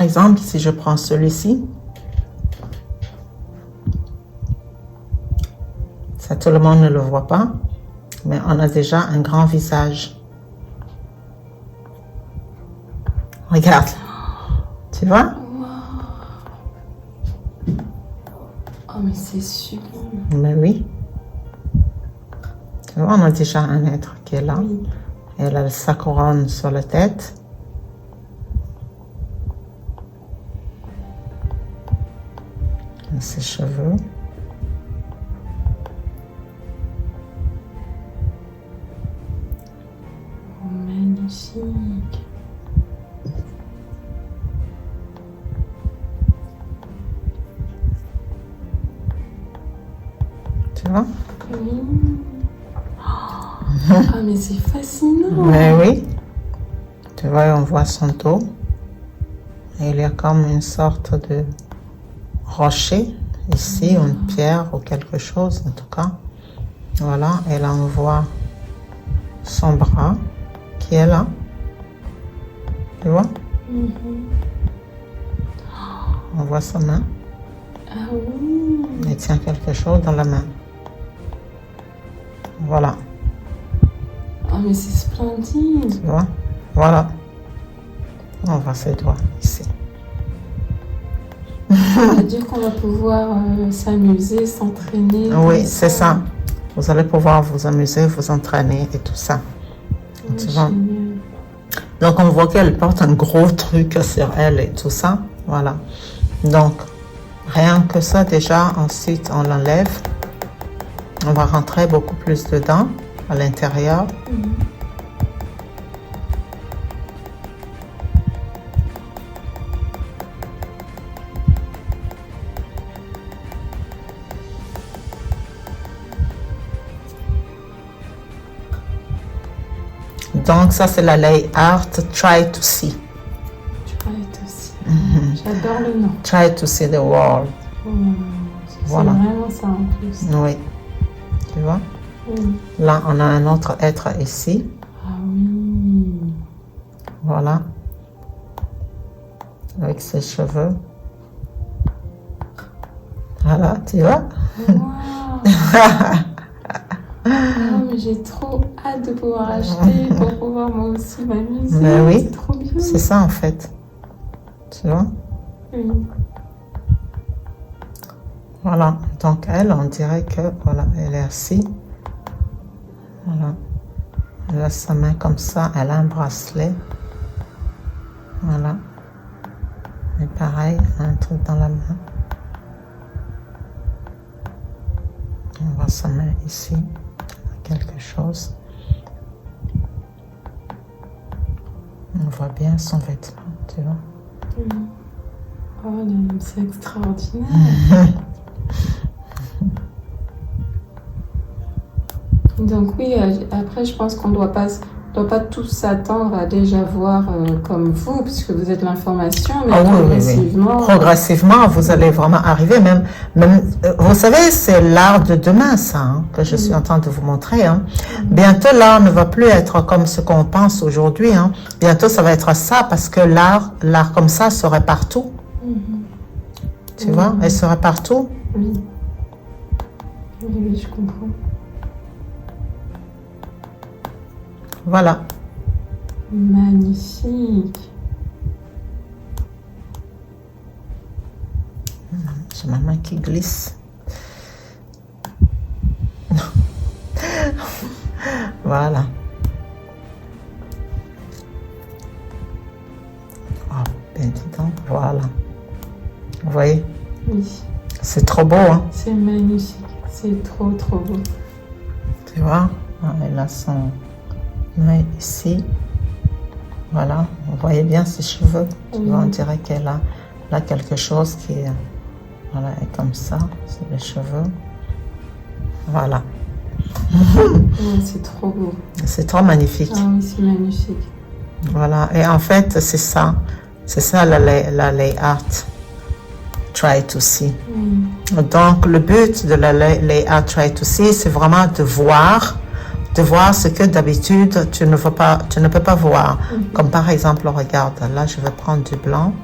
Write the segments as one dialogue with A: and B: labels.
A: Par exemple, si je prends celui-ci, ça tout le monde ne le voit pas, mais on a déjà un grand visage. Regarde, tu vois?
B: Oh, mais c'est sublime.
A: Mais oui. Tu vois, on a déjà un être qui est là.
B: Oui.
A: Elle a sa couronne sur la tête. Et ses cheveux.
B: Oh, magnifique.
A: Tu vois?
B: Oui. Ah, mais c'est fascinant.
A: Mais oui. Tu vois, on voit son dos. Et il y a comme une sorte de rocher ici, ou une pierre ou quelque chose en tout cas. Voilà, et là on voit son bras qui est là. Tu vois? On voit sa main.
B: Ah oui.
A: Il tient quelque chose dans la main. Voilà.
B: Oh, mais c'est splendide.
A: Tu vois? Voilà. On voit ses doigts ici.
B: Ça veut dire qu'on va pouvoir s'amuser, s'entraîner.
A: Oui, c'est ça. Vous allez pouvoir vous amuser, vous entraîner et tout ça.
B: Oh,
A: Tu vois?
B: génial.
A: Donc on voit qu'elle porte un gros truc sur elle et tout ça. Voilà. Donc, rien que ça déjà, ensuite on l'enlève. On va rentrer beaucoup plus dedans, à l'intérieur. Donc ça c'est la lay art Try to See.
B: Try to see. J'adore le nom.
A: Try to see the world.
B: Oh,
A: Voilà.
B: c'est vraiment ça en plus.
A: Oui. Tu vois?
B: Oui.
A: Là on a un autre être ici.
B: Ah oui.
A: Voilà. Avec ses cheveux. Voilà, tu vois?
B: Wow. Oh, mais j'ai trop hâte de pouvoir acheter pour pouvoir moi aussi m'amuser.
A: Mais oui.
B: C'est trop bien.
A: C'est ça en fait. Tu vois?
B: Oui.
A: Voilà. Donc elle, on dirait que, voilà, elle est assise. Voilà. Elle a sa main comme ça, elle a un bracelet. Voilà. Et pareil, elle a un truc dans la main. On voit sa main ici. Quelque chose. On voit bien son vêtement, tu vois.
B: Oui. Oh, c'est extraordinaire. Donc oui, après je pense qu'on ne doit pas tous s'attendre à déjà voir comme vous, puisque vous êtes l'information, mais
A: Ah oui,
B: progressivement...
A: oui. Progressivement, vous allez vraiment arriver. Même vous savez, c'est l'art de demain, ça, hein, que je suis en train de vous montrer. Hein. Bientôt, l'art ne va plus être comme ce qu'on pense aujourd'hui. Hein. Bientôt, ça va être ça, parce que l'art comme ça serait partout. Tu vois, elle serait partout.
B: Oui. Oui, je comprends.
A: Voilà.
B: Magnifique.
A: J'ai ma main qui glisse. Voilà. Oh, ben dis donc, voilà. Vous voyez?
B: Oui.
A: C'est trop beau, hein?
B: C'est magnifique. C'est trop, trop beau.
A: Tu vois? Elle a son œil ici. Voilà. Vous voyez bien ses cheveux. Tu vois, on dirait qu'elle a là quelque chose qui est, voilà, est comme ça. C'est les cheveux. Voilà.
B: Ouais, c'est trop beau.
A: C'est trop magnifique.
B: Ah oui, c'est magnifique.
A: Voilà. Et en fait, c'est ça. C'est ça la lay art. Try to see. Donc, le but de la lay art Try to see, c'est vraiment de voir ce que d'habitude tu ne peux pas voir. Comme par exemple, regarde, là je vais prendre du blanc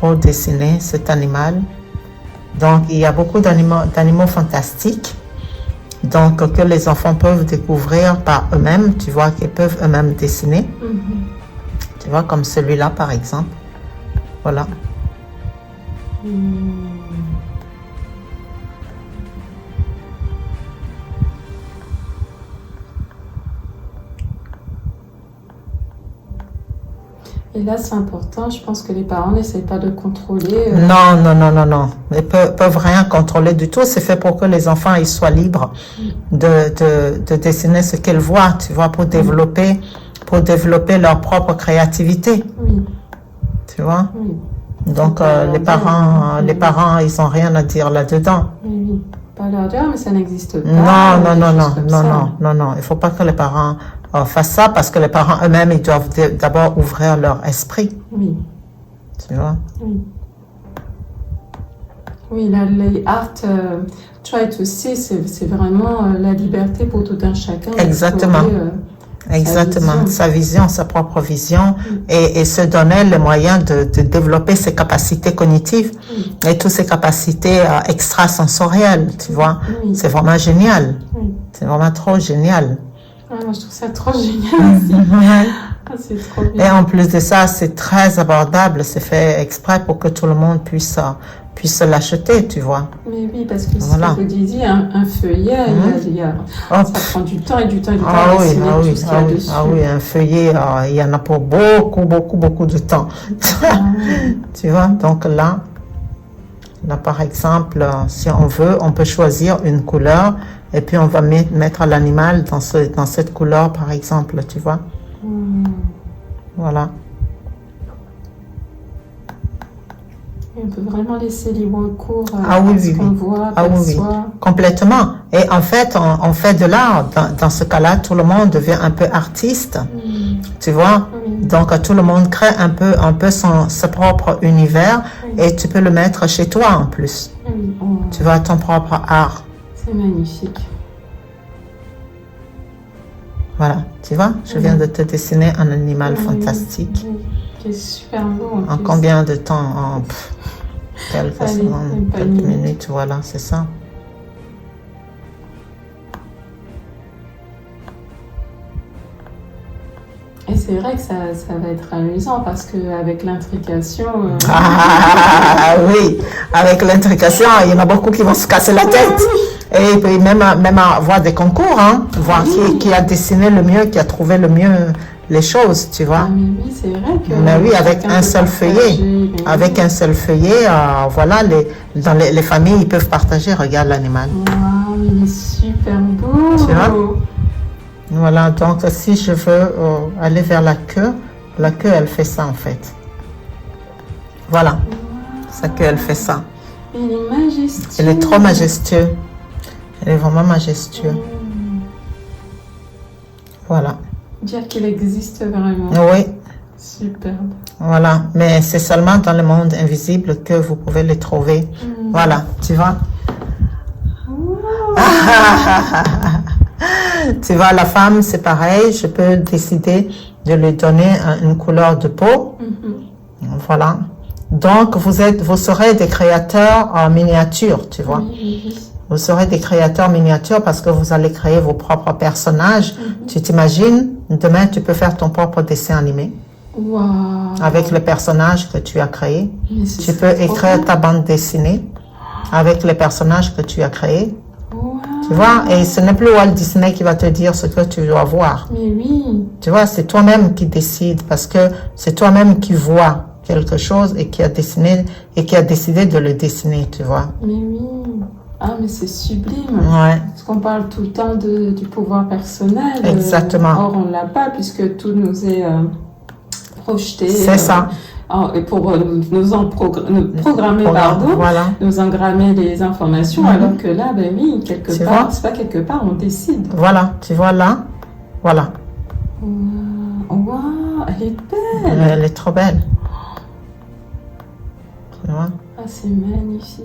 A: pour dessiner cet animal. Donc, il y a beaucoup d'animaux fantastiques, donc que les enfants peuvent découvrir par eux-mêmes, tu vois, qu'ils peuvent eux-mêmes dessiner. Tu vois, comme celui-là, par exemple. Voilà.
B: Et là, c'est important, je pense que les parents n'essayent pas de contrôler.
A: Non. Ils peuvent rien contrôler du tout. C'est fait pour que les enfants ils soient libres de dessiner ce qu'ils voient, tu vois, pour développer leur propre créativité.
B: Oui.
A: Tu vois?
B: Oui.
A: Donc, les parents, ils n'ont rien à dire là-dedans.
B: Oui. Pas leur dire, mais ça n'existe pas.
A: Non. Il ne faut pas que les parents fassent ça parce que les parents eux-mêmes, ils doivent d'abord ouvrir leur esprit.
B: Oui.
A: Tu vois?
B: Oui. Oui, les art try to see, c'est vraiment la liberté pour tout un chacun.
A: Exactement. Exactement, sa vision, sa propre vision, et se donner les moyens de développer ses capacités cognitives et toutes ses capacités extrasensorielles, tu vois. C'est vraiment génial. C'est vraiment trop génial.
B: Moi, je trouve ça trop génial aussi. C'est trop bien.
A: Et en plus de ça, c'est très abordable. C'est fait exprès pour que tout le monde puisse l'acheter, tu vois.
B: Mais oui, parce que ce que vous disiez, un feuillet, ça prend du temps et du temps et du temps à dessiner tout ce qu'il y a dessus.
A: Oui, un feuillet, il y en a pour beaucoup de temps. Tu vois, donc là, par exemple, si on veut, on peut choisir une couleur et puis on va mettre l'animal dans cette couleur, par exemple, tu vois. Voilà.
B: On peut vraiment laisser libre cours à ce qu'on voit, perçoit.
A: Complètement. Et en fait, on fait de l'art. Dans ce cas-là, tout le monde devient un peu artiste. Tu vois? Donc, tout le monde crée un peu son propre univers et tu peux le mettre chez toi en plus. Tu vois, ton propre art.
B: C'est magnifique.
A: Voilà, tu vois, je viens de te dessiner un animal fantastique.
B: Qui est super beau.
A: En combien de temps? En quelques secondes, quelques minutes, voilà, c'est ça.
B: Et c'est vrai que ça va être amusant parce qu'avec l'intrication...
A: oui, avec l'intrication, il y en a beaucoup qui vont se casser la tête. Et puis même avoir des concours, voir qui a dessiné le mieux, qui a trouvé le mieux les choses, tu vois.
B: Mais oui, c'est vrai que...
A: Mais oui, avec un seul feuillet. Avec un seul feuillet, voilà, dans les familles, ils peuvent partager. Regarde l'animal.
B: Waouh, il est super beau.
A: Tu vois? Voilà, donc si je veux aller vers la queue, elle fait ça en fait. Voilà, sa queue, elle fait ça.
B: Il est majestueux.
A: Elle est trop majestueux. Elle est vraiment majestueux. Voilà.
B: Dire qu'il existe vraiment.
A: Oui.
B: Superbe.
A: Voilà, mais c'est seulement dans le monde invisible que vous pouvez les trouver. Voilà, tu vois. Tu vois, la femme, c'est pareil. Je peux décider de lui donner une couleur de peau. Voilà. Donc, vous serez des créateurs en miniature, tu vois. Vous serez des créateurs miniatures parce que vous allez créer vos propres personnages. Tu t'imagines, demain, tu peux faire ton propre dessin animé.
B: Wow.
A: Avec le personnage que tu as créé. Tu peux écrire ta bande dessinée avec les personnages que tu as créés.
B: Wow.
A: Tu vois, et ce n'est plus Walt Disney qui va te dire ce que tu dois voir.
B: Mais oui.
A: Tu vois, c'est toi-même qui décide parce que c'est toi-même qui vois quelque chose et qui a dessiné et qui a décidé de le dessiner, tu vois.
B: Mais oui. Ah, mais c'est sublime.
A: Ouais.
B: Parce qu'on parle tout le temps du pouvoir personnel.
A: Exactement.
B: Or, on ne l'a pas puisque tout nous est projeté.
A: C'est ça.
B: Et pour nous programmer,
A: voilà.
B: nous engrammer les informations, alors que là, ben oui, quelque part, c'est pas quelque part, on décide.
A: Voilà, tu vois là, voilà.
B: Wow, elle est belle.
A: Elle est trop belle. Tu vois?
B: Ah, c'est magnifique.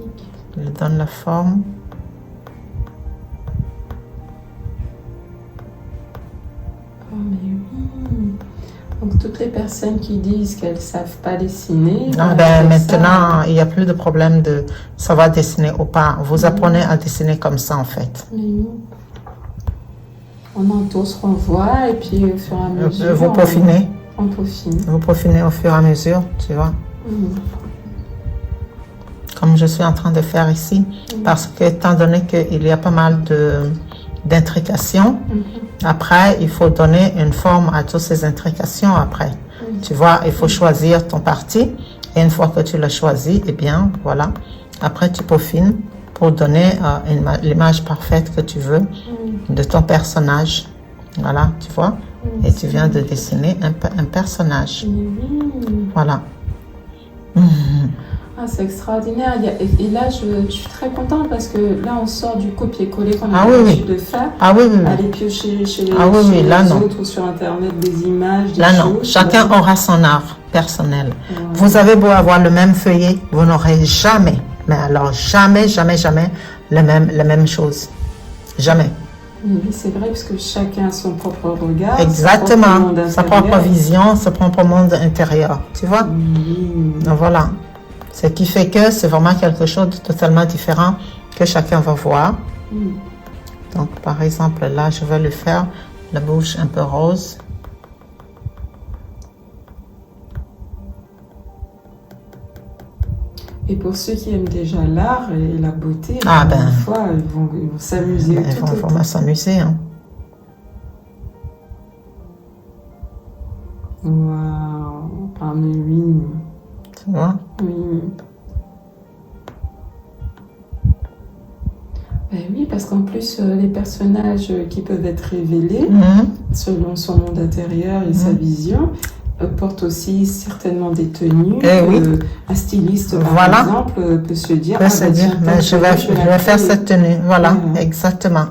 A: Je donne la forme.
B: Oh, mais oui. Donc toutes les personnes qui disent qu'elles ne savent pas dessiner.
A: Ah ben, maintenant, il n'y a plus de problème de savoir dessiner ou pas. Vous apprenez à dessiner comme ça, en fait.
B: Oui. On entoure ce qu'on voit et puis au fur et à mesure,
A: Vous peaufinez.
B: on peaufine.
A: Vous peaufinez au fur et à mesure, tu vois. Comme je suis en train de faire ici. Parce que, étant donné qu'il y a pas mal d'intrications, après, il faut donner une forme à toutes ces intrications après. Tu vois, il faut choisir ton parti. Et une fois que tu l'as choisi, eh bien, voilà. Après, tu peaufines pour donner l'image parfaite que tu veux de ton personnage. Voilà, tu vois. Et tu viens de dessiner un personnage. Voilà.
B: Ah, c'est extraordinaire. Et là, je suis très contente parce que là, on sort du copier-coller qu'on a l'habitude de faire.
A: Ah oui, oui.
B: Aller piocher chez les, autres ou sur Internet des images, des
A: là,
B: choses.
A: Non. Chacun aura son art personnel. Vous avez beau avoir le même feuillet, vous n'aurez jamais, mais alors jamais, jamais, jamais la même chose. Jamais.
B: Oui, c'est vrai, parce que chacun a son propre regard.
A: Exactement. Sa propre vision, son propre monde intérieur. Tu vois? Donc, voilà. Ce qui fait que c'est vraiment quelque chose de totalement différent que chacun va voir. Donc, par exemple, là, je vais lui faire la bouche un peu rose.
B: Et pour ceux qui aiment déjà l'art et la beauté,
A: une
B: fois, ils vont s'amuser.
A: Ils vont vraiment s'amuser. Hein.
B: Waouh! Ah, mais oui.
A: Tu vois?
B: Oui. Ben oui, parce qu'en plus, les personnages qui peuvent être révélés, selon son monde intérieur et sa vision, portent aussi certainement des tenues. Un styliste, par exemple, peut se dire,
A: je vais faire cette tenue. Voilà, exactement.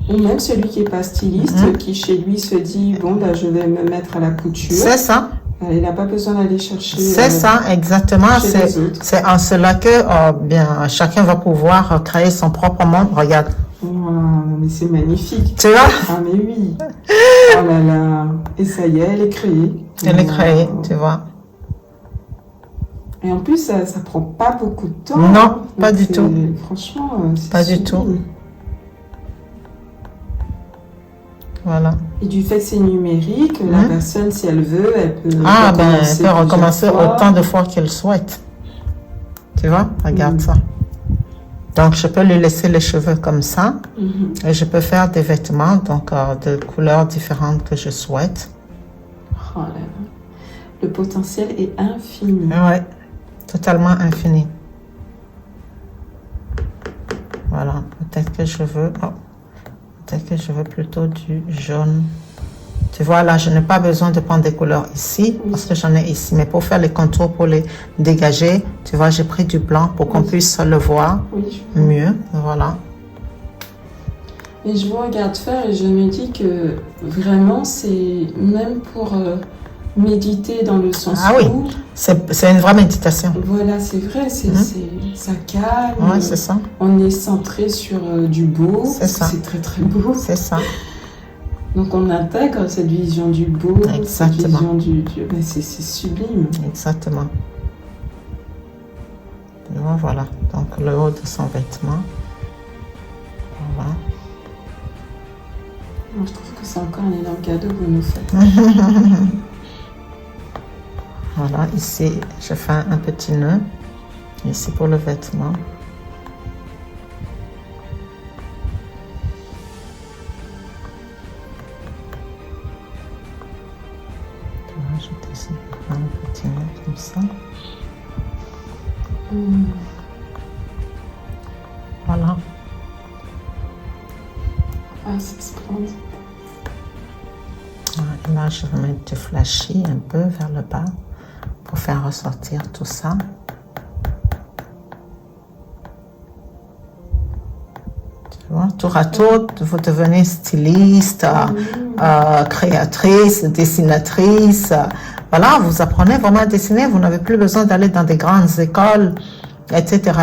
B: Ou même celui qui n'est pas styliste, qui chez lui se dit, bon, là, je vais me mettre à la couture.
A: C'est ça.
B: Il n'a pas besoin d'aller chercher.
A: C'est ça, exactement. C'est en cela que chacun va pouvoir créer son propre monde. Regarde.
B: Wow, mais c'est magnifique.
A: Tu vois?
B: Ah, mais oui. Oh là là. Et ça y est, elle est créée.
A: Elle est créée, tu vois.
B: Et en plus, ça prend pas beaucoup de temps.
A: Non, pas du tout.
B: Franchement, c'est
A: pas du tout. Voilà.
B: Et du fait que c'est numérique, la personne, si elle veut, elle peut
A: elle peut recommencer autant de fois qu'elle souhaite. Tu vois? Regarde ça. Donc, je peux lui laisser les cheveux comme ça. Et je peux faire des vêtements, donc de couleurs différentes que je souhaite.
B: Oh là là. Le potentiel est infini.
A: Oui, totalement infini. Voilà. Peut-être que je veux... Peut-être que je veux plutôt du jaune. Tu vois, là, je n'ai pas besoin de prendre des couleurs ici, parce que j'en ai ici. Mais pour faire les contours, pour les dégager, tu vois, j'ai pris du blanc pour qu'on puisse le voir mieux. Voilà.
B: Et je vous regarde faire et je me dis que vraiment, c'est même pour méditer dans le sens où...
A: c'est une vraie méditation.
B: Voilà, c'est vrai, ça calme.
A: Oui, c'est ça.
B: On est centré sur du beau.
A: C'est ça.
B: C'est très, très beau.
A: C'est ça.
B: Donc, on intègre cette vision du beau.
A: Exactement.
B: Cette vision c'est sublime.
A: Exactement. Et voilà. Donc, le haut de son vêtement. Voilà.
B: Moi, je trouve que c'est encore un énorme cadeau que vous nous faites.
A: Voilà, ici, je fais un petit nœud. Ici, pour le vêtement. Je vais rajouter ici un petit nœud comme ça. Voilà.
B: Ah, c'est splendide.
A: Et là, je vais mettre du flashy un peu vers le bas pour faire ressortir tout ça. Tu vois, tour à tour, vous devenez styliste, créatrice, dessinatrice. Voilà, vous apprenez vraiment à dessiner. Vous n'avez plus besoin d'aller dans des grandes écoles, etc.,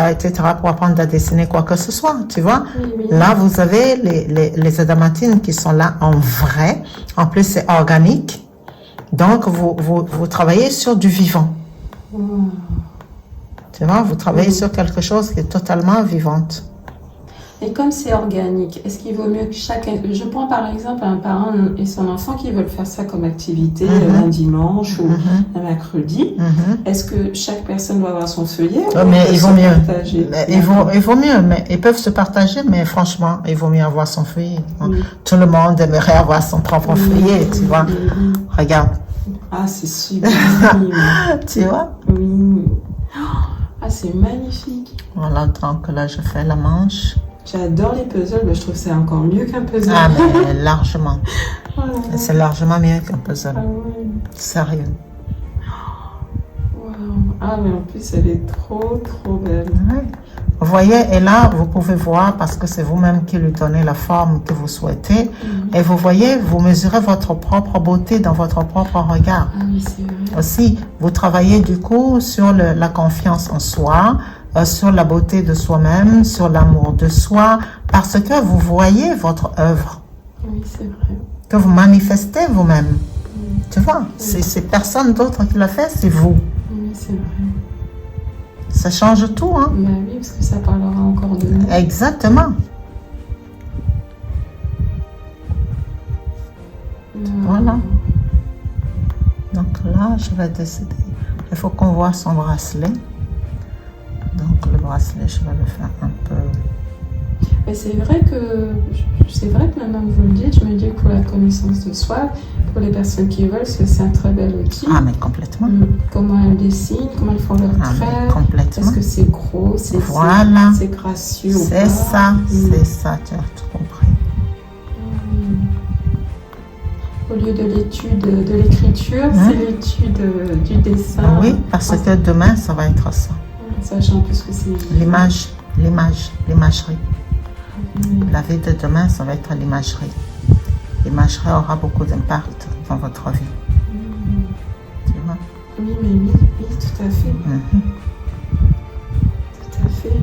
A: pour apprendre à dessiner quoi que ce soit, tu vois. Là, vous avez les adamantines qui sont là en vrai. En plus, c'est organique. Donc, vous travaillez sur du vivant. Tu vois, vous travaillez sur quelque chose qui est totalement vivante.
B: Et comme c'est organique, est-ce qu'il vaut mieux que chacun... Je prends par exemple un parent et son enfant qui veulent faire ça comme activité un dimanche ou un mercredi. Est-ce que chaque personne doit avoir son feuillet
A: mais il vaut mieux. Il vaut mieux, mais ils peuvent se partager, mais franchement, il vaut mieux avoir son feuillet. Tout le monde aimerait avoir son propre feuillet, tu vois. Regarde.
B: Ah, c'est super.
A: Tu vois?
B: Oui. Ah, c'est magnifique.
A: Voilà, donc là, je fais la manche.
B: J'adore les puzzles, mais je trouve que c'est encore mieux qu'un puzzle.
A: Ah, mais largement. C'est largement mieux qu'un puzzle.
B: Ah, ouais.
A: Sérieux.
B: Wow. Ah, mais en plus, elle est trop, trop belle.
A: Ouais. Vous voyez, et là, vous pouvez voir, parce que c'est vous-même qui lui donnez la forme que vous souhaitez. Et vous voyez, vous mesurez votre propre beauté dans votre propre regard.
B: Ah, oui, c'est vrai.
A: Aussi, vous travaillez du coup sur la confiance en soi, sur la beauté de soi-même, sur l'amour de soi, parce que vous voyez votre œuvre.
B: Oui, c'est vrai.
A: Que vous manifestez vous-même. Tu vois, c'est personne d'autre qui l'a fait, c'est vous.
B: Oui, c'est vrai.
A: Ça change tout, hein?
B: Bah oui, parce que ça parlera encore de nous.
A: Exactement. Voilà. Donc là, je vais décider. Il faut qu'on voit son bracelet. Donc le bracelet, je vais le faire un peu.
B: Mais c'est vrai que maintenant que vous le dites, je me dis que pour la connaissance de soi, pour les personnes qui veulent, c'est un très bel outil.
A: Ah, mais complètement.
B: Comment elles dessinent, comment elles font leurs traits.
A: Complètement.
B: Est-ce que c'est gros, c'est gracieux ou pas?
A: C'est ça, c'est ça, tu as tout compris.
B: Au lieu de l'étude de l'écriture, c'est l'étude du dessin.
A: Oui, parce que demain, ça va être ça.
B: Sachant plus que c'est...
A: L'imagerie. La vie de demain, ça va être l'imagerie. L'imagerie aura beaucoup d'impact dans votre vie. Tu vois?
B: Oui, mais oui, tout à fait. Tout à fait.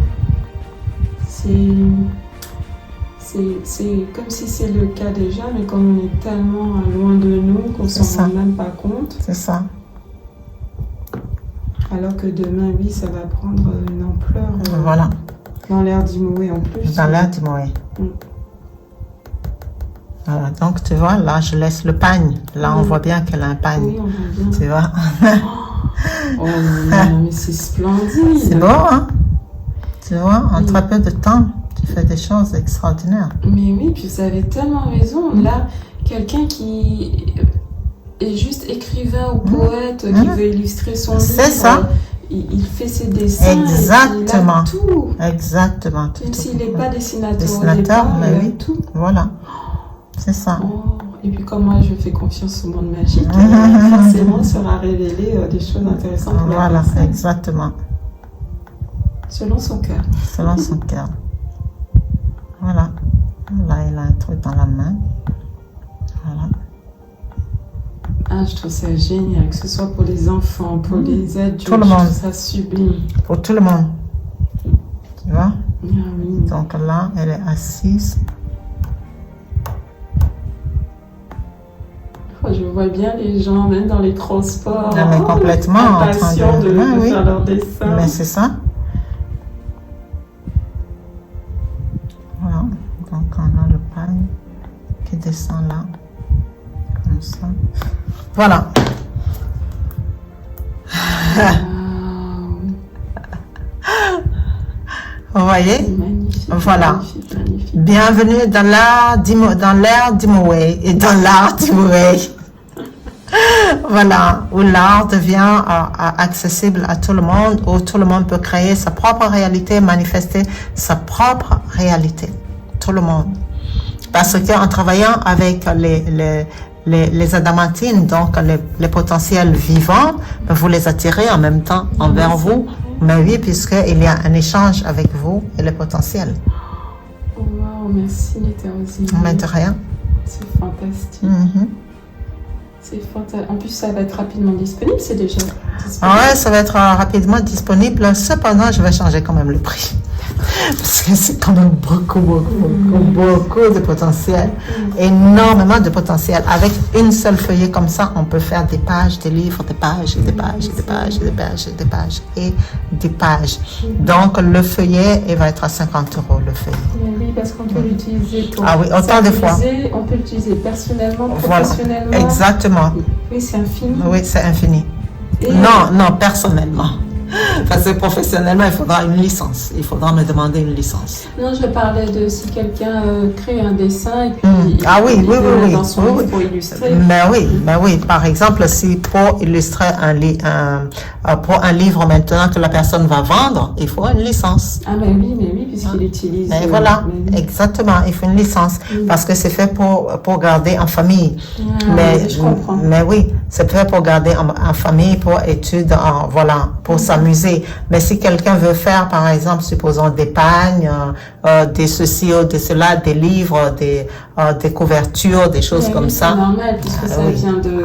B: C'est comme si c'est le cas déjà, mais comme on est tellement loin de nous qu'on ne s'en rend même pas compte.
A: C'est ça.
B: Alors que demain, oui, ça va prendre une ampleur.
A: Voilà.
B: Dans l'air d'Imoé en plus.
A: Dans l'air d'Imoé. Voilà, donc tu vois, là, je laisse le pagne. Là, on voit bien qu'elle a un pagne.
B: Oui, on voit bien.
A: Tu vois?
B: Oh non, mais c'est splendide.
A: C'est beau, hein? Tu vois, en très peu de temps, tu fais des choses extraordinaires.
B: Mais oui, puis vous avez tellement raison. Là, quelqu'un qui est juste écrivain ou poète, qui veut illustrer son livre.
A: C'est ça.
B: Il fait ses dessins.
A: Exactement.
B: Il a tout.
A: Exactement.
B: Même s'il n'est pas dessinateur,
A: mais
B: il
A: oui.
B: a tout.
A: Voilà. C'est ça.
B: Oh. Et puis comme moi, je fais confiance au monde magique, forcément, il sera révélé des choses intéressantes pour la personne.
A: Exactement.
B: Selon son cœur.
A: Selon son cœur. Voilà. Là, il a un truc dans la main. Voilà.
B: Ah, je trouve ça génial, que ce soit pour les enfants, pour les adultes.
A: Tout le monde.
B: Je trouve ça sublime.
A: Pour tout le monde. Tu vois?
B: Ah, oui.
A: Donc là, elle est assise.
B: Oh, je vois bien les gens, même dans les transports.
A: Mais complètement.
B: Impatients de faire leur dessin.
A: Mais c'est ça. Voilà. Donc on a le pagne qui descend là. Comme ça. Voilà. Vous voyez?
B: Magnifique.
A: Voilà.
B: Magnifique, magnifique.
A: Bienvenue dans l'ère d'Imoé et dans l'art d'Imoé. Voilà, où l'art devient accessible à tout le monde, où tout le monde peut créer sa propre réalité, manifester sa propre réalité. Tout le monde. Parce qu'en travaillant avec les adamantines, donc les potentiels vivants, vous les attirez en même temps envers vous. Mais oui, puisqu'il y a un échange avec vous et les potentiels.
B: Oh, wow, merci Néthérosie.
A: Mais de rien.
B: C'est fantastique. C'est fantastique. En plus, ça va être rapidement disponible, c'est déjà disponible.
A: Ouais, ça va être rapidement disponible. Cependant, je vais changer quand même le prix. Parce que c'est quand même beaucoup de potentiel. Énormément de potentiel. Avec une seule feuillet comme ça, on peut faire des pages, des livres, des pages, et des pages, et des pages, et des pages, et des pages, et des pages. Donc, le feuillet, il va être à 50 €, le feuillet.
B: Oui, parce qu'on peut l'utiliser pour...
A: Ah oui, autant de fois.
B: On peut l'utiliser personnellement, professionnellement.
A: Voilà, exactement.
B: Oui, c'est infini.
A: Oui, c'est infini. Et non, personnellement. Parce que professionnellement, il faudra une licence. Il faudra me demander une licence.
B: Non, je parlais de si quelqu'un crée un dessin et puis
A: oui.
B: Dans son livre pour illustrer.
A: Mais oui. Par exemple, si pour illustrer pour un livre maintenant que la personne va vendre, il faut une licence.
B: Ah mais oui, puisqu'il utilise.
A: Et voilà, exactement. Il faut une licence parce que c'est fait pour garder en famille.
B: Je comprends.
A: Mais oui, c'est fait pour garder en famille, pour études, pour s'amuser. Mais si quelqu'un veut faire, par exemple, supposons des pagnes, des ceci ou de cela, des livres, des couvertures, des choses comme ça.
B: C'est normal puisque ça vient de.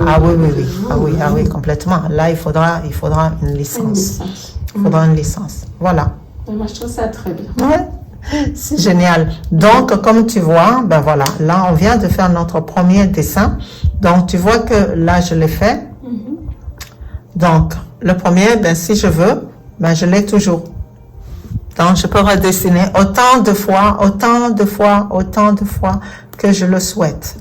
A: Oui, complètement. Là, il faudra une licence. Il faudra une licence. Voilà.
B: Moi, je trouve ça très bien.
A: Ouais. C'est génial. Donc, comme tu vois, ben voilà, là, on vient de faire notre premier dessin. Donc, tu vois que là, je l'ai fait. Donc, le premier, ben, si je veux, ben, je l'ai toujours. Donc, je peux redessiner autant de fois que je le souhaite.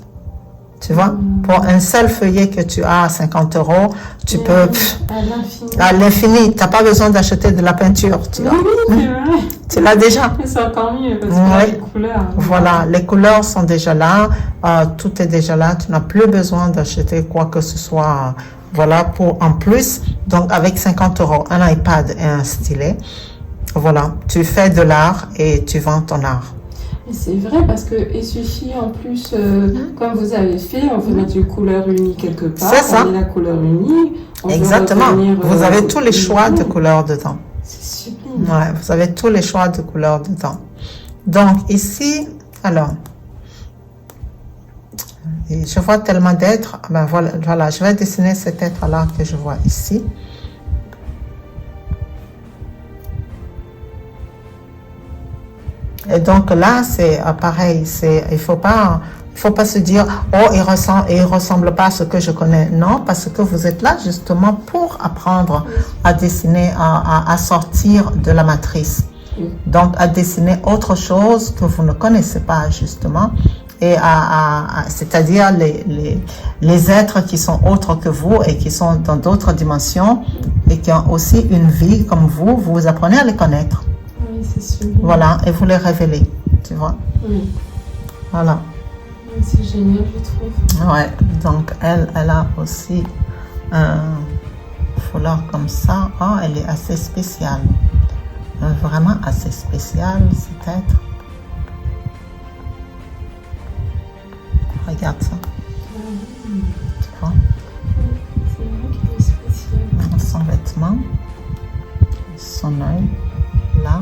A: Tu vois, pour un seul feuillet que tu as à 50 €, tu peux... À l'infini. Tu n'as pas besoin d'acheter de la peinture, tu vois.
B: Oui, c'est vrai.
A: Tu l'as déjà.
B: C'est encore mieux parce que les couleurs.
A: Voilà, les couleurs sont déjà là. Tout est déjà là. Tu n'as plus besoin d'acheter quoi que ce soit. Voilà, pour en plus. Donc, avec 50 €, un iPad et un stylet. Voilà, tu fais de l'art et tu vends ton art.
B: C'est vrai parce qu'il suffit en plus, comme vous avez fait, on veut mettre une couleur unie quelque part.
A: C'est ça.
B: On met la couleur unie.
A: Exactement. Vous avez tous les choix de couleurs dedans.
B: C'est sublime.
A: Ouais, vous avez tous les choix de couleurs dedans. Donc ici, alors, je vois tellement d'êtres. Ben voilà, je vais dessiner cet être-là que je vois ici. Et donc là, c'est pareil, il faut pas se dire, oh, il ressemble pas à ce que je connais. Non, parce que vous êtes là justement pour apprendre à dessiner, à sortir de la matrice. Donc, à dessiner autre chose que vous ne connaissez pas justement. Et c'est-à-dire les êtres qui sont autres que vous et qui sont dans d'autres dimensions et qui ont aussi une vie comme vous apprenez à les connaître.
B: Oui, c'est sûr.
A: Voilà, et vous les révélez, tu vois.
B: Oui.
A: Voilà.
B: C'est génial, je trouve.
A: Ouais, donc elle a aussi un foulard comme ça. Oh, elle est assez spéciale. Vraiment assez spéciale, cet être. Regarde ça. Tu vois?
B: C'est vrai qu'elle est spéciale.
A: Son vêtement, son œil, là.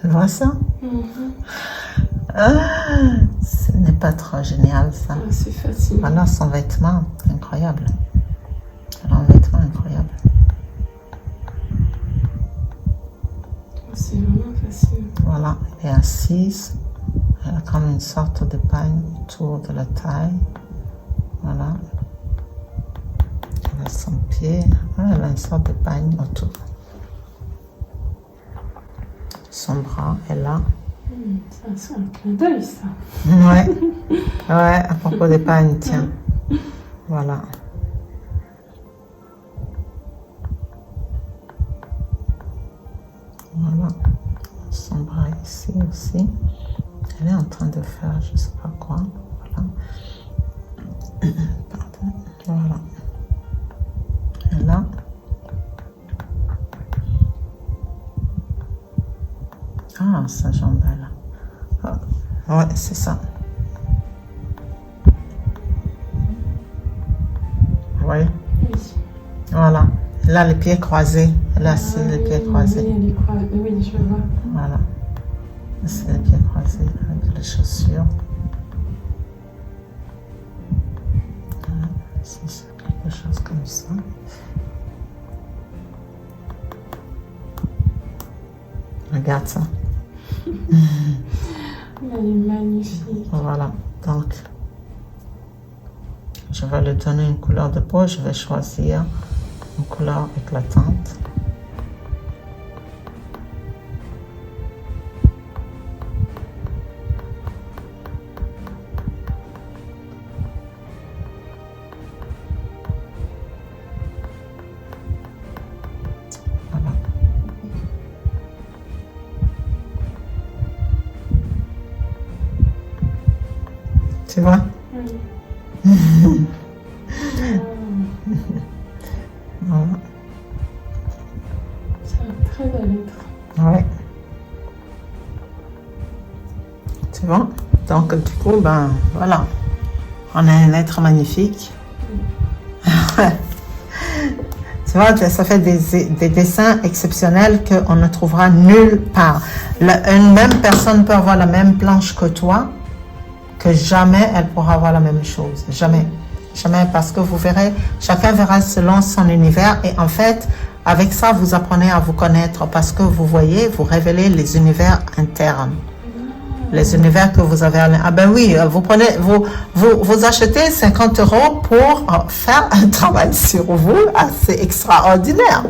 A: Tu vois ça? Ce n'est pas trop génial ça.
B: C'est facile.
A: Voilà son vêtement, incroyable. Elle a un vêtement incroyable.
B: C'est vraiment facile.
A: Voilà, elle est assise. Elle a comme une sorte de pagne autour de la taille. Voilà. Elle a son pied. Elle a une sorte de pagne autour. Son bras est là.
B: C'est un clin d'œil, ça.
A: Ouais. Ouais, à propos des pagnes, tiens. Voilà. Voilà. Son bras ici aussi. Elle est en train de faire je ne sais pas quoi. Voilà. Pardon. Voilà. Et là. Ah, sa jambe là. Ah, ouais, c'est ça. Oui. Voilà. Elle a les pieds croisés. Elle a assis les pieds croisés.
B: Oui, je vois.
A: Voilà. C'est bien croisé avec les chaussures. Voilà, ici, c'est quelque chose comme ça. Regarde ça.
B: Elle est magnifique.
A: Voilà, donc je vais lui donner une couleur de peau. Je vais choisir une couleur éclatante. Tu vois?
B: Oui.
A: Voilà.
B: C'est un très bel être.
A: Ouais. Tu vois? Donc, du coup, ben, voilà. On a un être magnifique. Tu vois, ça fait des dessins exceptionnels qu'on ne trouvera nulle part. Une même personne peut avoir la même planche que toi, que jamais elle pourra avoir la même chose. Jamais. Jamais, parce que vous verrez, chacun verra selon son univers. Et en fait, avec ça, vous apprenez à vous connaître parce que vous voyez, vous révélez les univers internes. Les univers que vous avez. Ah ben oui, vous achetez 50 € pour faire un travail sur vous assez extraordinaire.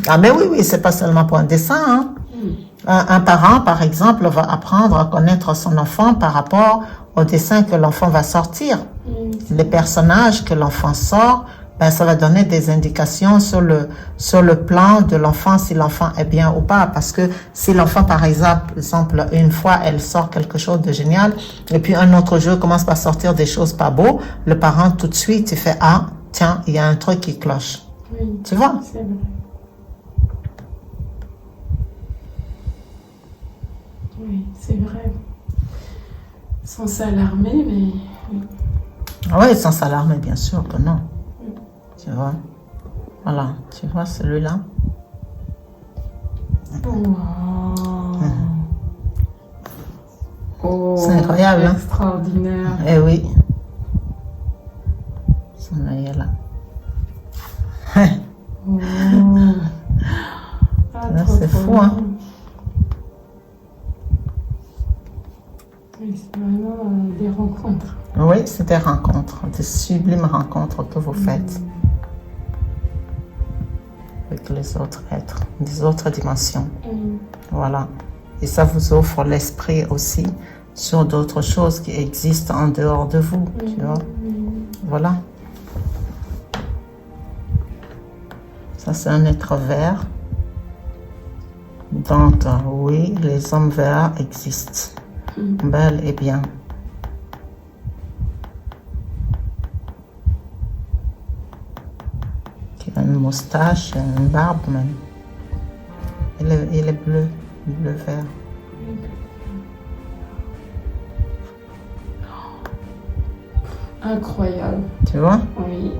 A: Ah mais oui, c'est pas seulement pour un dessin. Hein. Un parent, par exemple, va apprendre à connaître son enfant par rapport au dessin que l'enfant va sortir. Les personnages que l'enfant sort, ben, ça va donner des indications sur le plan de l'enfant, si l'enfant est bien ou pas. Parce que si l'enfant, par exemple, une fois, elle sort quelque chose de génial, et puis un autre jour commence par sortir des choses pas beaux, le parent, tout de suite, il fait « Ah, tiens, il y a un truc qui cloche. » Tu vois?
B: C'est vrai. Oui, c'est vrai. Sans s'alarmer, mais...
A: Oui, sans s'alarmer, bien sûr que non. Tu vois? Voilà, tu vois celui-là?
B: Wow. Oh,
A: c'est incroyable, hein?
B: Extraordinaire.
A: Eh oui. Son œil est là.
B: Oh.
A: C'est fou, hein?
B: Oui, c'est vraiment des rencontres.
A: Oui, c'est des rencontres, des sublimes rencontres que vous faites avec les autres êtres, des autres dimensions. Voilà. Et ça vous offre l'esprit aussi sur d'autres choses qui existent en dehors de vous, tu vois. Voilà. Ça, c'est un être vert. Donc, oui, les hommes verts existent. Bel et bien. Qui a une moustache, une barbe même. Il est bleu vert.
B: Incroyable.
A: Tu vois?
B: Oui.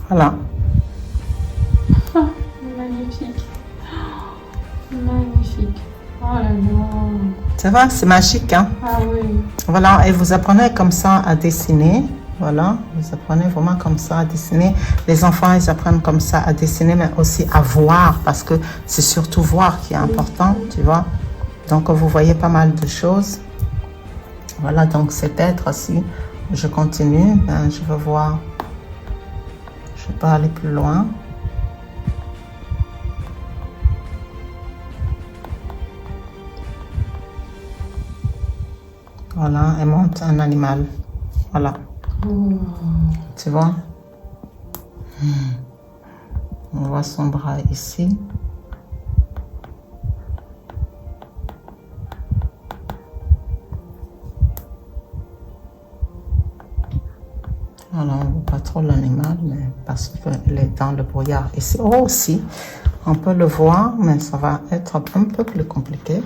A: Voilà.
B: Ah, magnifique. Magnifique. Oh là là.
A: Ça va, c'est magique, hein?
B: Ah oui.
A: Voilà, et vous apprenez comme ça à dessiner. Voilà, vous apprenez vraiment comme ça à dessiner. Les enfants, ils apprennent comme ça à dessiner, mais aussi à voir, parce que c'est surtout voir qui est important, tu vois. Donc, vous voyez pas mal de choses. Voilà, donc cet être, si je continue, ben, je vais voir. Je vais pas aller plus loin. Voilà, elle monte un animal. Voilà. Tu vois? On voit son bras ici. Alors, on ne voit pas trop l'animal, mais parce qu'il est dans le brouillard. Ici aussi, on peut le voir, mais ça va être un peu plus compliqué.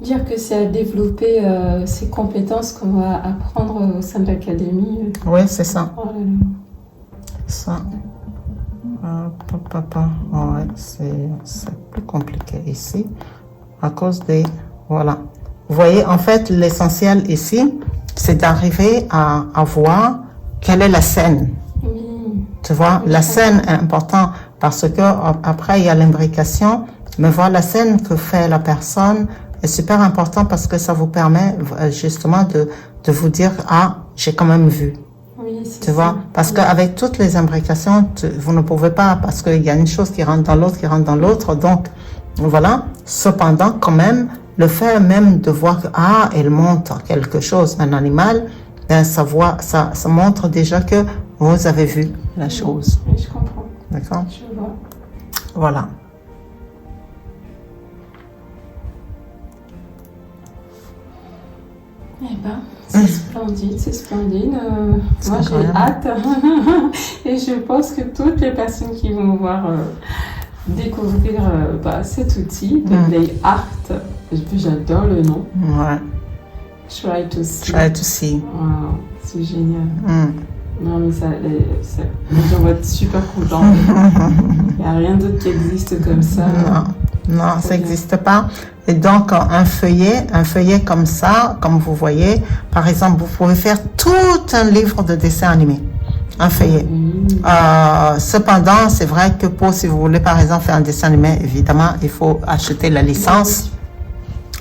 B: Dire que c'est à développer ces compétences qu'on va apprendre au sein de l'académie.
A: Oui, c'est ça.
B: Oh là là.
A: Ça. Ouais, c'est plus compliqué ici. À cause des... Voilà. Vous voyez, en fait, l'essentiel ici, c'est d'arriver à voir quelle est la scène.
B: Oui.
A: Tu vois, la scène est importante parce que après il y a l'imbrication, mais voir la scène que fait la personne est super important parce que ça vous permet justement de vous dire ah j'ai quand même vu.
B: Oui,
A: tu vois, parce qu'avec toutes les imbrications, vous ne pouvez pas parce qu'il y a une chose qui rentre dans l'autre, qui rentre dans l'autre, donc voilà. Cependant, quand même, le fait même de voir que ah elle montre quelque chose, un animal, ben ça montre déjà que vous avez vu la chose.
B: Oui, je comprends.
A: D'accord?
B: Je vois.
A: Voilà.
B: Eh ben, c'est splendide, c'est splendide. Moi, j'ai hâte. Et je pense que toutes les personnes qui vont voir découvrir cet outil de Play Art, j'adore le nom.
A: Ouais.
B: Try to see.
A: Try to see.
B: Wow, c'est génial. Non, mais j'en vais être super contente. Il n'y a rien d'autre qui existe comme ça.
A: Non, ça n'existe pas. Et donc, un feuillet comme ça, comme vous voyez, par exemple, vous pouvez faire tout un livre de dessin animé. Un feuillet. Cependant, c'est vrai que si vous voulez, par exemple, faire un dessin animé, évidemment, il faut acheter la licence.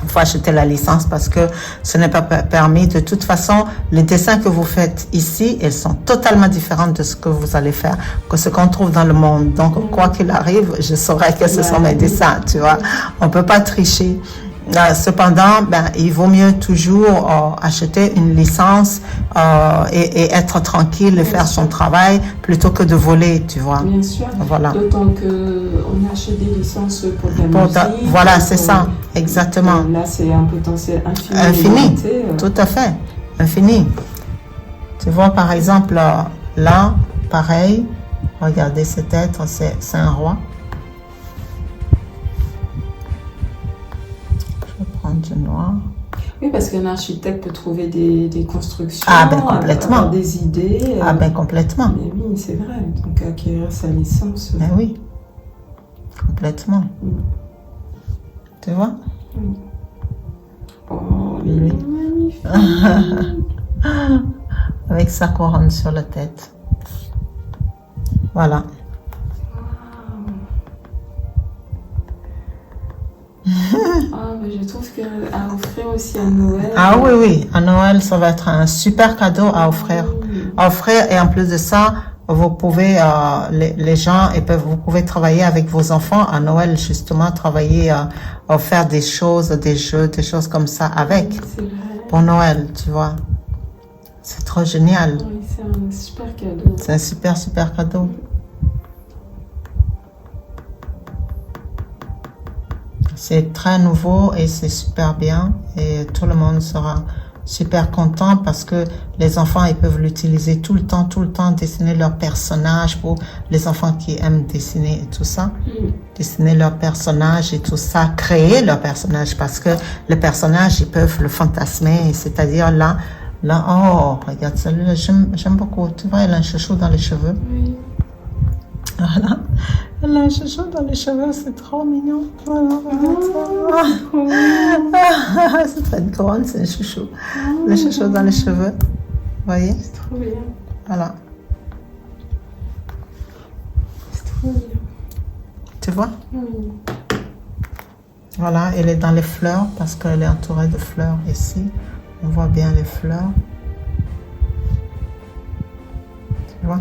A: Il faut acheter la licence parce que ce n'est pas permis. De toute façon, les dessins que vous faites ici, ils sont totalement différents de ce que vous allez faire, que ce qu'on trouve dans le monde. Donc, quoi qu'il arrive, je saurai que ce sont mes dessins, tu vois. On peut pas tricher. Cependant, il vaut mieux toujours acheter une licence et être tranquille et faire son travail plutôt que de voler, tu vois.
B: Bien sûr.
A: Voilà.
B: D'autant qu'on achète des licences pour la musique.
A: Voilà, c'est ça, exactement.
B: Là, c'est un potentiel infini.
A: Infini, tout à fait, infini. Tu vois, par exemple, là, pareil, regardez cet être, c'est un roi. Du noir.
B: Oui, parce qu'un architecte peut trouver des constructions,
A: complètement.
B: Avoir des idées.
A: Complètement.
B: Mais oui, c'est vrai. Donc, acquérir sa licence.
A: Oui, complètement. Tu vois?
B: Oui. Oh, il est magnifique.
A: Avec sa couronne sur la tête. Voilà.
B: Mais je trouve qu'à offrir aussi à Noël.
A: Ah oui, à Noël, ça va être un super cadeau à offrir. Et en plus de ça, vous pouvez, les gens, vous pouvez travailler avec vos enfants à Noël, justement, travailler, faire des choses, des jeux, des choses comme ça avec.
B: C'est vrai.
A: Pour Noël, tu vois. C'est trop génial.
B: Oui, c'est un super cadeau.
A: C'est un super, super cadeau. C'est très nouveau et c'est super bien et tout le monde sera super content parce que les enfants ils peuvent l'utiliser tout le temps, dessiner leurs personnages pour les enfants qui aiment dessiner et tout ça. Dessiner leurs personnages et tout ça, créer leurs personnages parce que les personnages ils peuvent le fantasmer, c'est-à-dire là, oh, regarde celui-là, j'aime beaucoup. Tu vois, elle a un chouchou dans les cheveux.
B: Oui.
A: Voilà. Elle a un chouchou dans les cheveux, c'est trop mignon. Voilà, c'est pas une couronne, c'est un chouchou. Le chouchou dans les cheveux. Vous voyez?
B: C'est trop bien.
A: Voilà.
B: C'est trop bien.
A: Tu vois?
B: Oui.
A: Voilà, elle est dans les fleurs parce qu'elle est entourée de fleurs ici. On voit bien les fleurs. Tu vois?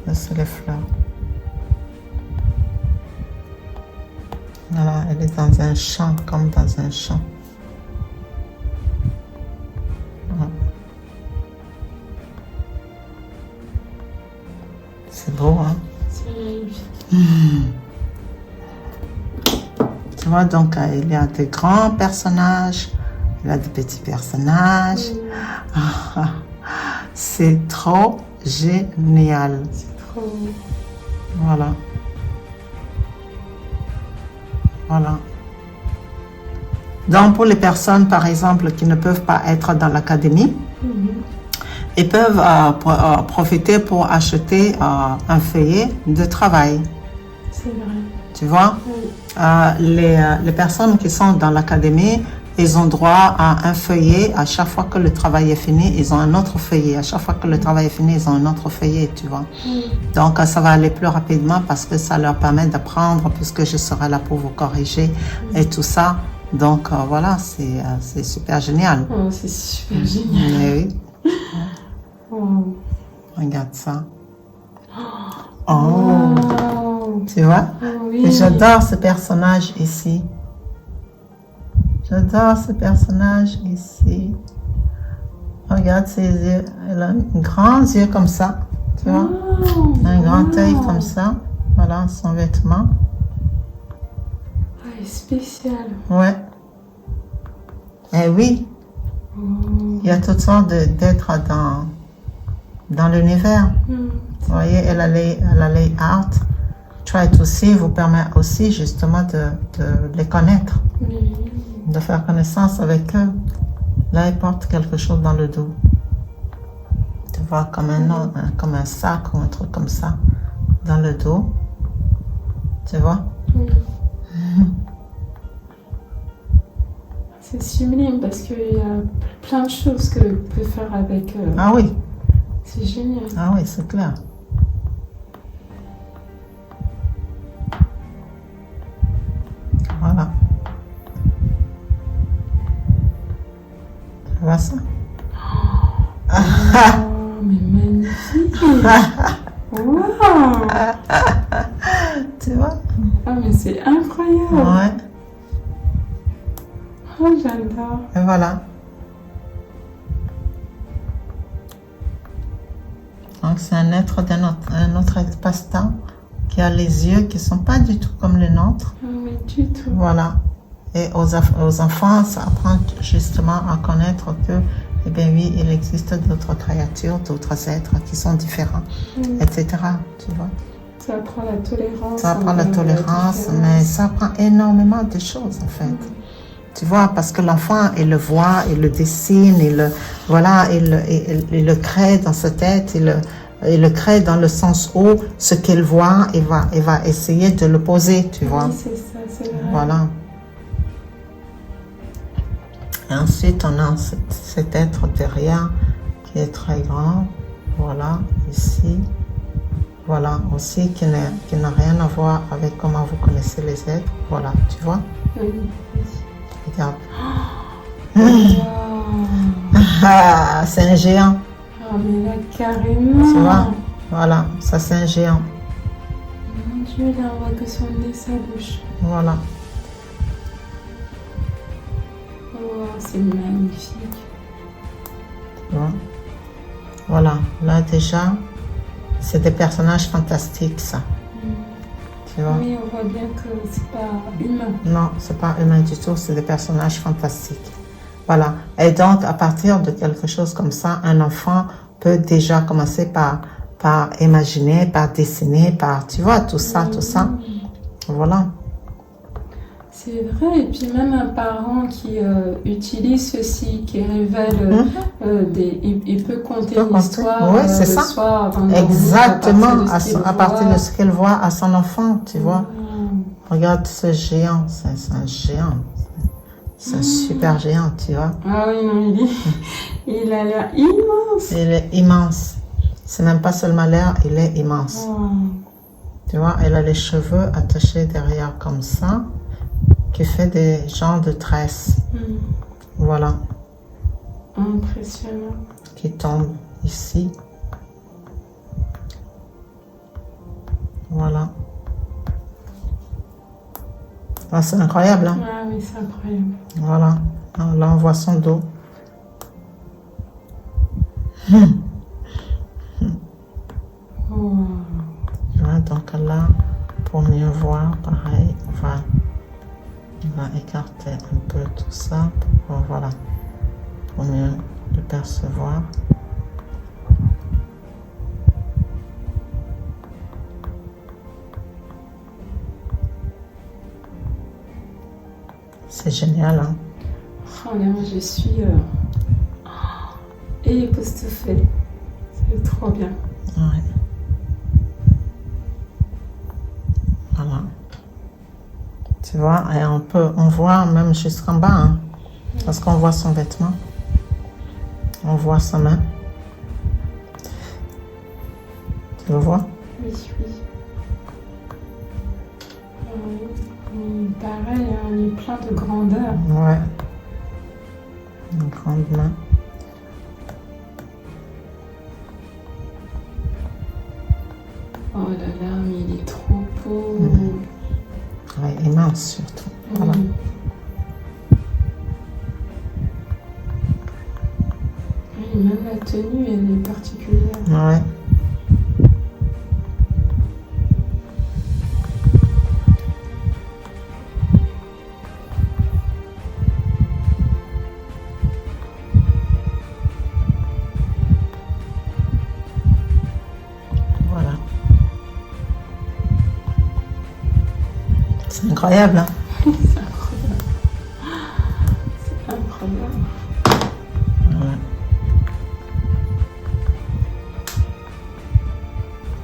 A: Là, c'est les fleurs. Voilà, elle est dans un champ, comme dans un champ. Voilà. C'est beau, hein?
B: C'est magnifique.
A: Tu vois, donc il y a des grands personnages, il y a des petits personnages. C'est trop génial.
B: C'est trop...
A: Voilà. Voilà. Donc, pour les personnes, par exemple, qui ne peuvent pas être dans l'académie, ils peuvent profiter pour acheter un feuillet de travail.
B: C'est vrai.
A: Tu vois? Les personnes qui sont dans l'académie, ils ont droit à un feuillet. À chaque fois que le travail est fini, ils ont un autre feuillet. À chaque fois que le travail est fini, ils ont un autre feuillet, tu vois. Donc, ça va aller plus rapidement parce que ça leur permet d'apprendre, puisque je serai là pour vous corriger et tout ça. Donc, voilà, c'est super génial.
B: Oh, c'est super génial.
A: Oui.
B: Oh.
A: Regarde ça. Oh,
B: Wow.
A: tu vois?
B: Oui.
A: Et j'adore ce personnage ici. J'adore ce personnage ici. Regarde ses yeux. Elle a un grand yeux comme ça. Tu vois? Un grand œil comme ça. Voilà son vêtement.
B: Ah, il est spécial.
A: Ouais. Eh oui. Il y a toutes sortes d'êtres dans l'univers. Vous voyez, elle a layout. Try to see vous permet aussi justement de les connaître. De faire connaissance avec eux. Là, il porte quelque chose dans le dos. Tu vois, comme un sac ou un truc comme ça dans le dos. Tu vois?
B: C'est sublime parce qu'il y a plein de choses que vous pouvez faire avec eux.
A: Ah oui.
B: C'est génial.
A: Ah oui, c'est clair. Voilà. Tu vois ça?
B: Oh, mais magnifique. Wow.
A: Tu vois?
B: Ah, mais c'est incroyable.
A: Ouais.
B: Oh, j'adore.
A: Et voilà. Donc, c'est un être un autre espace-temps qui a les yeux qui ne sont pas du tout comme les nôtres.
B: Ah, mais du tout.
A: Voilà. Et aux enfants, ça apprend justement à connaître que, eh bien oui, il existe d'autres créatures, d'autres êtres qui sont différents, etc. Tu vois?
B: Ça apprend la tolérance.
A: Ça apprend la tolérance, mais ça apprend énormément de choses, en fait. Tu vois, parce que l'enfant, il le voit, il le dessine, il le crée dans sa tête, il le crée dans le sens où ce qu'il voit, il va essayer de le poser, tu vois.
B: Oui, c'est ça, c'est vrai.
A: Voilà. Et ensuite, on a cet être derrière qui est très grand. Voilà, ici. Voilà, aussi qui n'a rien à voir avec comment vous connaissez les êtres. Voilà, tu vois?
B: Oui.
A: Regarde.
B: Wow.
A: Ah, c'est un géant.
B: Ah, mais là, carrément.
A: Tu vois? Voilà, ça c'est un géant.
B: Mon Dieu, là, on voit que son nez, sa bouche.
A: Voilà.
B: Wow, c'est magnifique.
A: Tu vois? Voilà, là déjà, c'est des personnages fantastiques, ça. Tu vois?
B: Oui, on voit bien que c'est pas humain.
A: Non, c'est pas humain du tout, c'est des personnages fantastiques. Voilà. Et donc, à partir de quelque chose comme ça, un enfant peut déjà commencer par imaginer, par dessiner, par, tu vois, tout ça. Voilà.
B: C'est vrai, et puis même un parent qui utilise ceci, qui révèle il peut conter une histoire
A: oui, c'est ça.
B: Soir
A: exactement, à partir de ce qu'il voit à son enfant, tu vois. Regarde ce géant, c'est un géant. C'est un super géant, tu vois.
B: Ah oui, non, il a l'air immense.
A: Il est immense. C'est même pas seulement l'air, il est immense.
B: Wow.
A: Tu vois, elle a les cheveux attachés derrière comme ça, qui fait des genres de tresses. Voilà.
B: Impressionnant.
A: Qui tombe ici. Voilà. Ah, c'est incroyable, hein?
B: Ah oui, c'est incroyable.
A: Voilà. Là, on voit son dos. Voilà, donc là, pour mieux voir, pareil, on va écarter un peu tout ça. Voilà. Pour mieux le percevoir. C'est génial, hein?
B: Oh là, je suis époustouflée. C'est trop bien.
A: Ouais. Voilà. Tu vois, et on voit même jusqu'en bas, hein, parce qu'on voit son vêtement. On voit sa main. Tu le vois?
B: Oui, oui. Pareil, hein, il est plein de grandeur.
A: Ouais. Une grande main.
B: Oh là là, mais il est trop beau.
A: Ouais, immense surtout. Voilà.
B: Oui, même la tenue, elle est particulière.
A: Ouais. Voilà. C'est incroyable, hein?
B: C'est incroyable. C'est incroyable.
A: Voilà.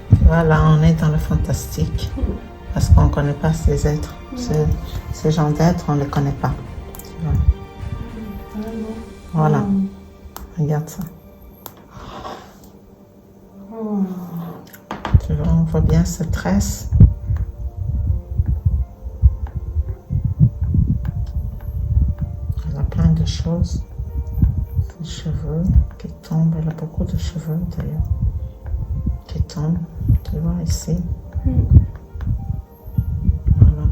A: Tu vois, là, on est dans le fantastique. Parce qu'on ne connaît pas ces êtres. Ces gens d'êtres, on ne les connaît pas. Tu vois. Voilà. Regarde ça. Tu vois, on voit bien cette tresse. Elle a plein de choses. Ses cheveux qui tombent. Elle a beaucoup de cheveux d'ailleurs. Qui tombent. Tu vois ici. Voilà.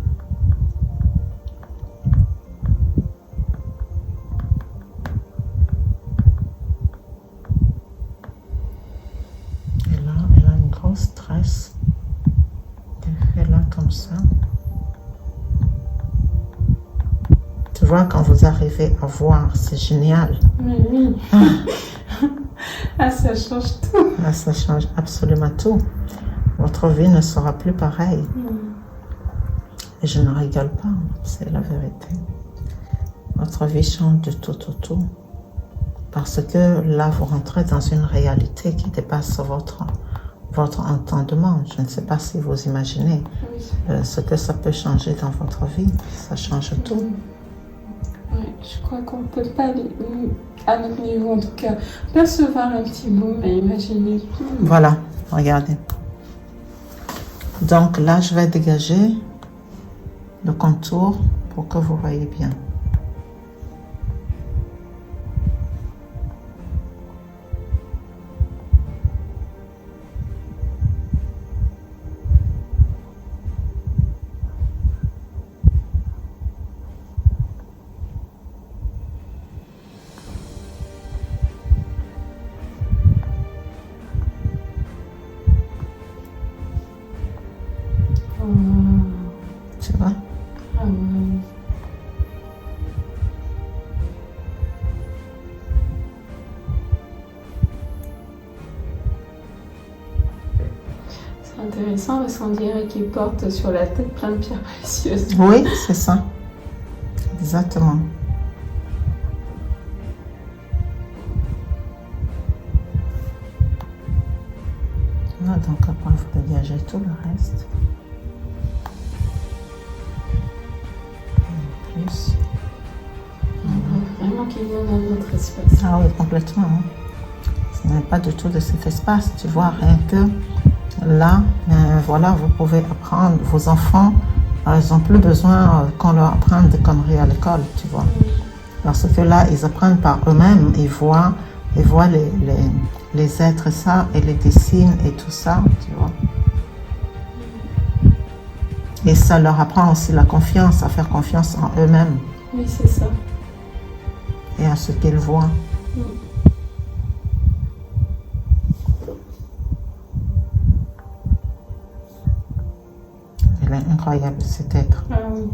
A: Et là, elle a une grosse tresse. Elle fait là comme ça. Tu vois, quand vous arrivez à voir, c'est génial.
B: Oui. Ah, ça change tout.
A: Là, ça change absolument tout. Votre vie ne sera plus pareille. Et je ne rigole pas, c'est la vérité. Votre vie change de tout au tout. Parce que là, vous rentrez dans une réalité qui dépasse votre entendement. Je ne sais pas si vous imaginez ce que ça peut changer dans votre vie. Ça change tout.
B: Oui, je crois qu'on ne peut pas, à notre niveau en tout cas, percevoir un petit bout, mais imaginez.
A: Voilà, regardez. Donc là, je vais dégager le contour pour que vous voyez bien. Tu vois?
B: Ah ouais. C'est intéressant parce qu'on dirait qu'il porte sur la tête plein de pierres précieuses.
A: Oui, c'est ça. Exactement. Voilà, donc après, vous dégagez tout le reste. Et en plus.
B: Vraiment qu'il y a un autre espace.
A: Ah oui, complètement. Hein. Ce n'est pas du tout de cet espace. Tu vois, rien que là, voilà, vous pouvez apprendre. Vos enfants, ils n'ont plus besoin qu'on leur apprenne des conneries à l'école, tu vois. Parce que là, ils apprennent par eux-mêmes. Ils voient les êtres ça et les dessinent et tout ça, tu vois. Et ça leur apprend aussi la confiance, à faire confiance en eux-mêmes.
B: Oui, c'est ça.
A: Et à ce qu'ils voient. Elle est incroyable, cet être.
B: Ah oui.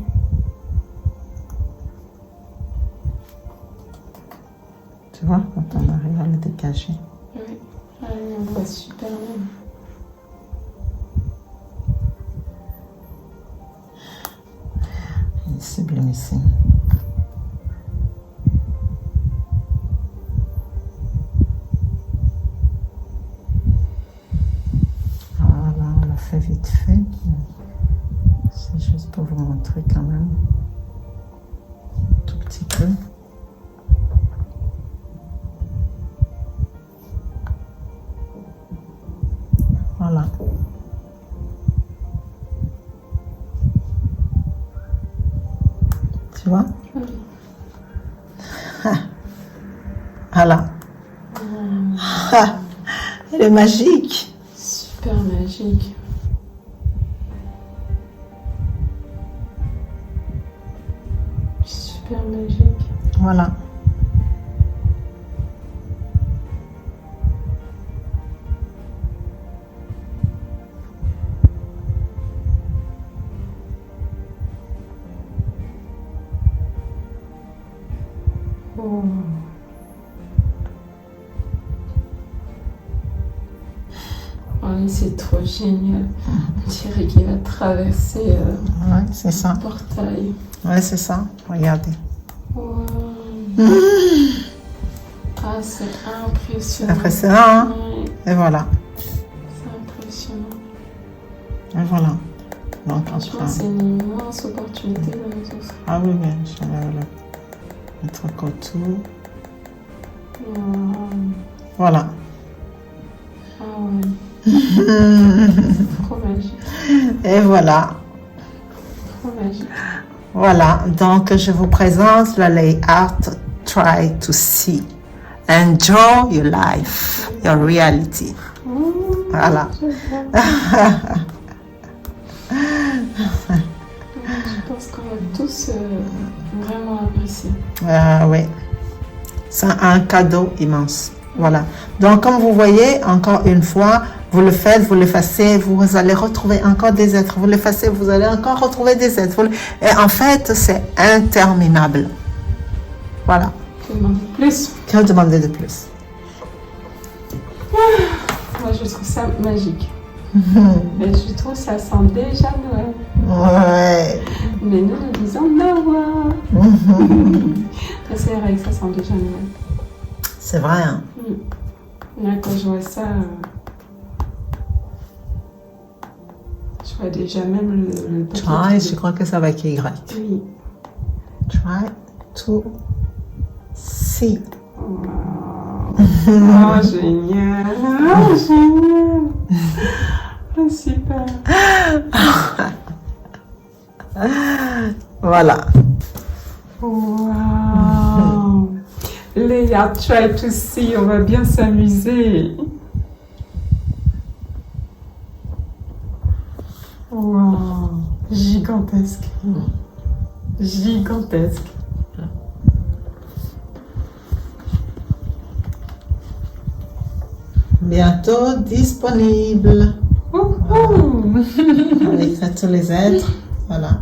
A: Tu vois, quand on arrive à le dégager.
B: Oui, on voit super bien.
A: Il est sublimissime. Voilà, on l'a fait vite fait. C'est juste pour vous montrer quand même. Un tout petit peu. Voilà. Tu vois? Voilà. Elle est magique.
B: Super magique. Super magique.
A: Voilà.
B: Oh. Oh, c'est trop génial. On dirait qu'il va traverser
A: Ouais, c'est ça.
B: le portail.
A: Ouais, c'est ça. Regardez.
B: Wow. Ah, c'est impressionnant.
A: Impressionnant, hein?
B: Ouais,
A: Et voilà.
B: c'est impressionnant.
A: Et voilà. Donc,
B: Franchement, c'est une immense opportunité de nous offrir.
A: Ah oui, bien. Je vais le mettre autour.
B: Wow.
A: Voilà.
B: Ah ouais. Trop magique.
A: Et voilà.
B: Trop magique.
A: Voilà. Donc, je vous présente le layout Try to See. Enjoy your life, your reality. Voilà.
B: Je pense qu'on va tous vraiment apprécier.
A: Oui. C'est un cadeau immense. Voilà. Donc, comme vous voyez, encore une fois, vous le faites, vous l'effacez, vous allez retrouver encore des êtres. Vous l'effacez, vous allez encore retrouver des êtres. Et en fait, c'est interminable. Voilà.
B: Que demander de plus?
A: Que demander de plus?
B: Moi, je trouve ça magique. Et je trouve que ça sent déjà Noël.
A: Ouais.
B: Mais nous, nous disons Noël. C'est vrai que ça sent déjà Noël.
A: C'est vrai, hein?
B: Là, quand je vois ça, je vois déjà même le
A: Try, je crois que ça va être Y.
B: Oui.
A: Try to see.
B: Wow. Oh, génial. Oh, génial. Oh, super.
A: Voilà.
B: Wow. Léa, try to see, on va bien s'amuser. Wow. Gigantesque. Gigantesque.
A: Bientôt disponible. Avec tous les êtres. Voilà.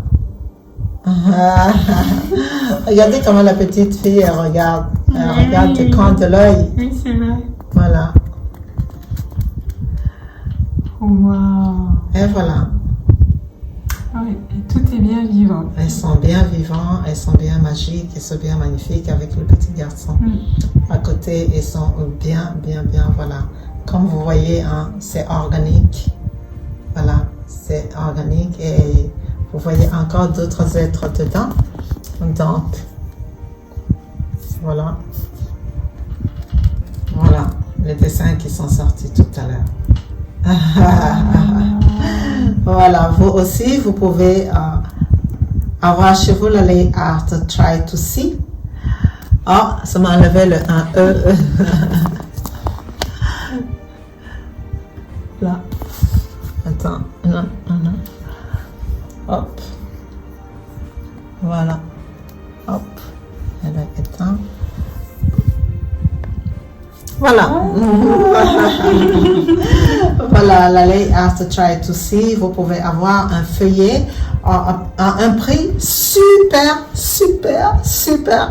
A: Regardez comment la petite fille, elle regarde. Elle regarde du coin de l'œil.
B: Oui, c'est vrai.
A: Voilà.
B: Wow.
A: Et voilà.
B: Oui, et tout est bien vivant.
A: Elles sont bien vivantes, elles sont bien magiques, elles sont bien magnifiques avec le petit garçon. À côté, elles sont bien, voilà. Comme vous voyez, hein, c'est organique. Voilà, c'est organique et vous voyez encore d'autres êtres dedans. Donc, voilà. Voilà, les dessins qui sont sortis tout à l'heure. Voilà, vous aussi, vous pouvez avoir chez vous le layout Try to See. Oh, ça m'a enlevé le 1E. Là. Attends, non. Hop. Voilà. Hop. Elle est éteinte. Voilà. Voilà, la Lei Art Try to See. Vous pouvez avoir un feuillet à un prix super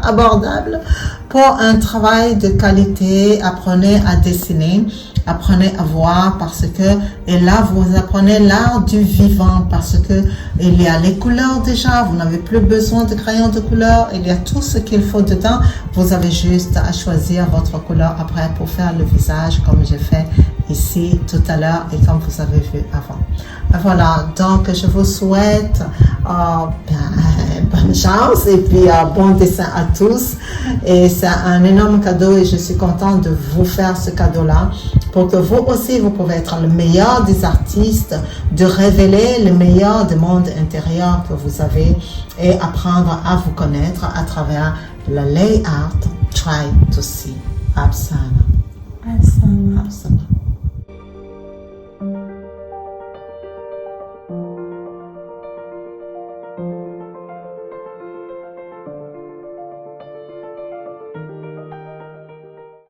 A: abordable pour un travail de qualité. Apprenez à dessiner, apprenez à voir parce que, et là vous apprenez l'art du vivant parce que il y a les couleurs déjà, vous n'avez plus besoin de crayons de couleur, il y a tout ce qu'il faut dedans, vous avez juste à choisir votre couleur après pour faire le visage comme j'ai fait ici tout à l'heure et comme vous avez vu avant. Voilà, donc je vous souhaite bonne chance et puis bon dessin à tous. Et c'est un énorme cadeau et je suis contente de vous faire ce cadeau-là pour que vous aussi, vous pouvez être le meilleur des artistes, de révéler le meilleur du monde intérieur que vous avez et apprendre à vous connaître à travers la Lei Art Try to See. Absana.
B: Absana.